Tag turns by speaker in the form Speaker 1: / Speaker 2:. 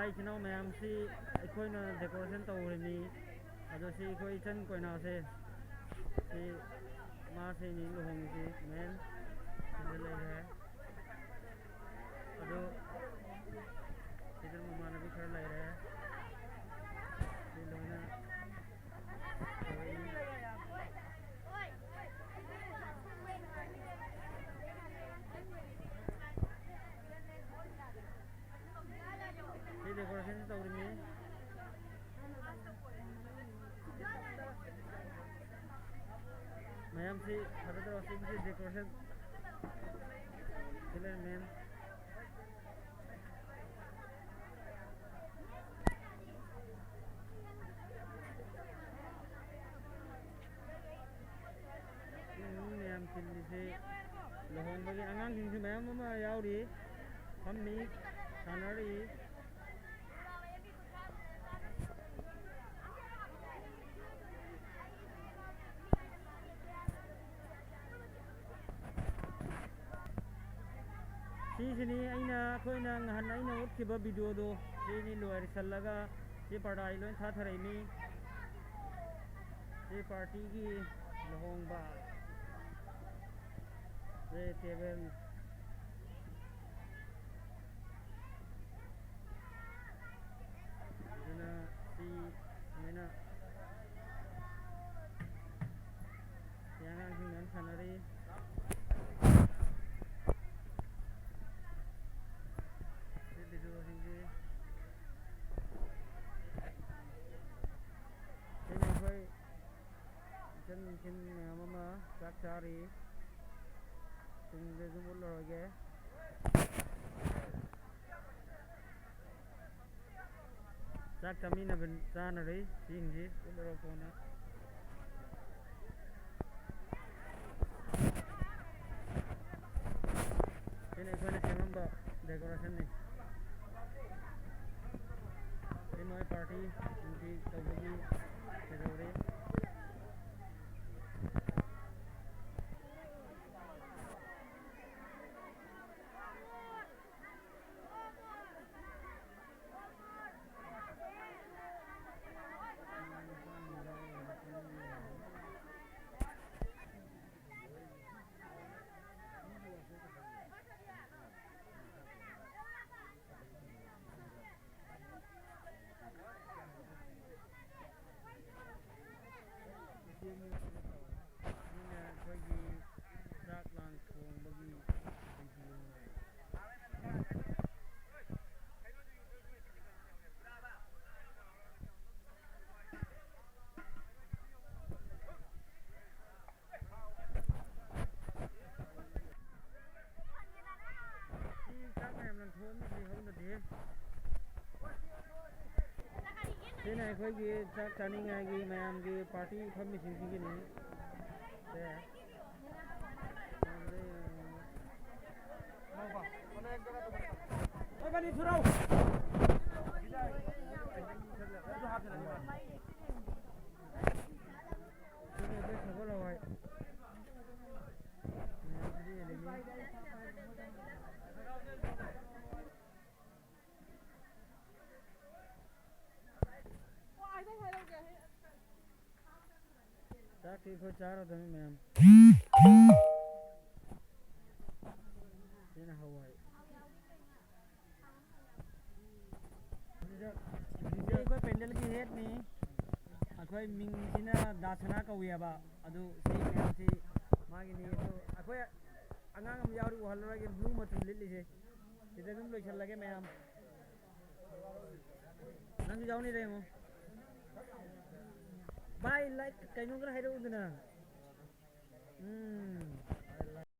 Speaker 1: ꯏꯆꯥ ꯏꯆꯤꯟꯅꯥꯎ ꯃꯌꯥꯝꯁꯤ ꯑꯩꯈꯣꯏꯅ ꯗꯦꯀꯣꯔꯦꯁꯟ ꯇꯧꯔꯤꯅꯤ ꯑꯗꯣ ꯁꯤ ꯑꯩꯈꯣꯏ ꯏꯆꯟ ꯀꯣꯏꯅꯥꯁꯦ ꯁꯤ ꯃꯥꯁꯤꯅꯤ ꯂꯨꯍꯣꯡꯉꯤꯁꯤ ꯃꯦꯟ ꯁꯤꯗ ꯂꯩꯔꯦ ꯑꯗꯣ ꯁꯤꯗ ꯃꯃꯥꯟꯅꯕꯤ ꯈꯔ ꯂꯩꯔꯦ ꯁꯤ ꯂꯣꯏꯅ ꯁꯤ ꯗꯦꯀꯣꯔꯦꯁꯟ ꯇꯧꯔꯤꯅꯤ ꯃꯌꯥꯝꯁꯤ ꯐꯖꯗ꯭ꯔꯣ ꯁꯤꯒꯤꯁꯤ ꯗꯦꯀꯣꯔꯦꯁꯟ ꯁꯤꯂꯔ ꯃꯦꯟ ꯃꯌꯥꯝ ꯆꯤꯜꯂꯤꯁꯤ ꯂꯨꯍꯣꯡꯕꯒꯤ ꯑꯉꯥꯡꯁꯤꯡꯁꯨ ꯃꯌꯥꯝ ꯑꯃ ꯌꯥꯎꯔꯤ ꯐꯝꯃꯤ ꯁꯥꯟꯅꯔꯤ ꯁꯤꯁꯤꯅꯤ ꯑꯩꯈꯣꯏꯅ ꯅꯍꯥꯟ ꯑꯩꯅ ꯎꯠꯈꯤꯕ ꯚꯤꯗꯤꯑꯣꯗꯣ ꯁꯤꯅꯤ ꯂꯣꯏꯁꯤꯜꯂꯒ ꯁꯤ ꯄꯔꯗꯥ ꯂꯣꯏ ꯊꯥꯊꯔꯛꯏꯅꯤ ꯁꯤ ꯄꯥꯔꯇꯤꯒꯤ ꯂꯨꯍꯣꯡꯕ ꯁꯤ ꯇꯦꯕꯜ ꯑꯗꯨꯅ ꯁꯤ ꯁꯨꯃꯥꯏꯅ ꯁꯤ ꯑꯉꯥꯡꯁꯤꯡ ꯃꯌꯥꯝ ꯁꯥꯟꯅꯔꯤ ꯚꯤꯗꯤꯑꯣꯁꯤꯡꯁꯤ ꯁꯤꯅ ꯑꯩꯈꯣꯏ ꯏꯆꯟ ꯏꯆꯤꯟ ꯃꯌꯥꯝ ꯑꯃ ꯆꯥꯛ ꯆꯥꯔꯤ ꯇꯨꯡꯗ ꯑꯗꯨꯝ ꯎꯠꯂꯔꯣꯏꯒꯦ ꯆꯥꯛ ꯆꯥꯅꯔꯤ ꯁꯤꯁꯤꯡꯁꯤ ꯎꯠꯂꯔꯣꯏ ꯀꯣꯟꯅ ꯁꯤꯅ ꯑꯩꯈꯣꯏꯅ ꯁꯦꯝꯃꯝꯕ ꯗꯦꯀꯣꯔꯦꯁꯟꯅꯤ ꯁꯤ ꯃꯣꯏ ꯄꯥꯔꯇꯤ ꯅꯨꯡꯇꯤ ꯇꯧꯕꯒꯤ ꯀꯩꯗꯧꯔꯤ ꯁꯤꯅ ꯑꯩꯈꯣꯏꯒꯤ ꯆꯥꯛ ꯂꯥꯡ ꯊꯣꯡꯕꯒꯤ ꯚꯤꯗꯤꯑꯣ ꯁꯤ ꯆꯥꯛ ꯃꯌꯥꯝ ꯂꯪꯊꯣꯛꯑꯝꯃꯤꯁꯤ ꯍꯧꯅꯗꯦ ꯁꯤꯅ ꯑꯩꯈꯣꯏꯒꯤ ꯆꯥꯛ ꯆꯥꯅꯤꯡꯉꯥꯏꯒꯤ ꯃꯌꯥꯝꯒꯤ ꯄꯥꯔꯇꯤ ꯐꯝꯃꯤꯁꯤꯡꯁꯤꯒꯤꯅꯤ ꯁꯦ ꯆꯥꯛꯇꯤ ꯑꯩꯈꯣꯏ ꯆꯥꯔꯗꯕꯅꯤ ꯃꯌꯥꯝ ꯁꯤꯅ ꯍꯋꯥꯏ ꯁꯤꯗ ꯑꯩꯈꯣꯏ ꯄꯦꯟꯗꯦꯜꯒꯤ ꯍꯦꯠꯅꯤ ꯑꯩꯈꯣꯏ ꯃꯤꯡꯁꯤꯅ ꯗꯥꯁꯅꯥ ꯀꯧꯏꯕ ꯑꯗꯨ ꯁꯤ ꯃꯌꯥꯝꯁꯤ ꯃꯥꯒꯤꯅꯤ ꯑꯗꯨ ꯑꯩꯈꯣꯏ ꯑꯉꯥꯡ ꯑꯃ ꯌꯥꯎꯔꯤ ꯎꯍꯜꯂꯔꯣꯏꯒꯦ ꯕ꯭ꯂꯨ ꯃꯆꯨ ꯂꯤꯠꯂꯤꯁꯦ ꯁꯤꯗ ꯑꯗꯨꯝ ꯂꯣꯏꯁꯤꯜꯂꯒꯦ ꯃꯌꯥꯝ ꯅꯪꯁꯨ ꯌꯥꯎꯅꯤꯗ ꯌꯦꯡꯉꯣ ꯚꯥꯏ ꯂꯥꯏꯛ ꯀꯩꯅꯣ ꯈꯔ ꯍꯥꯏꯔꯛꯎꯗꯅ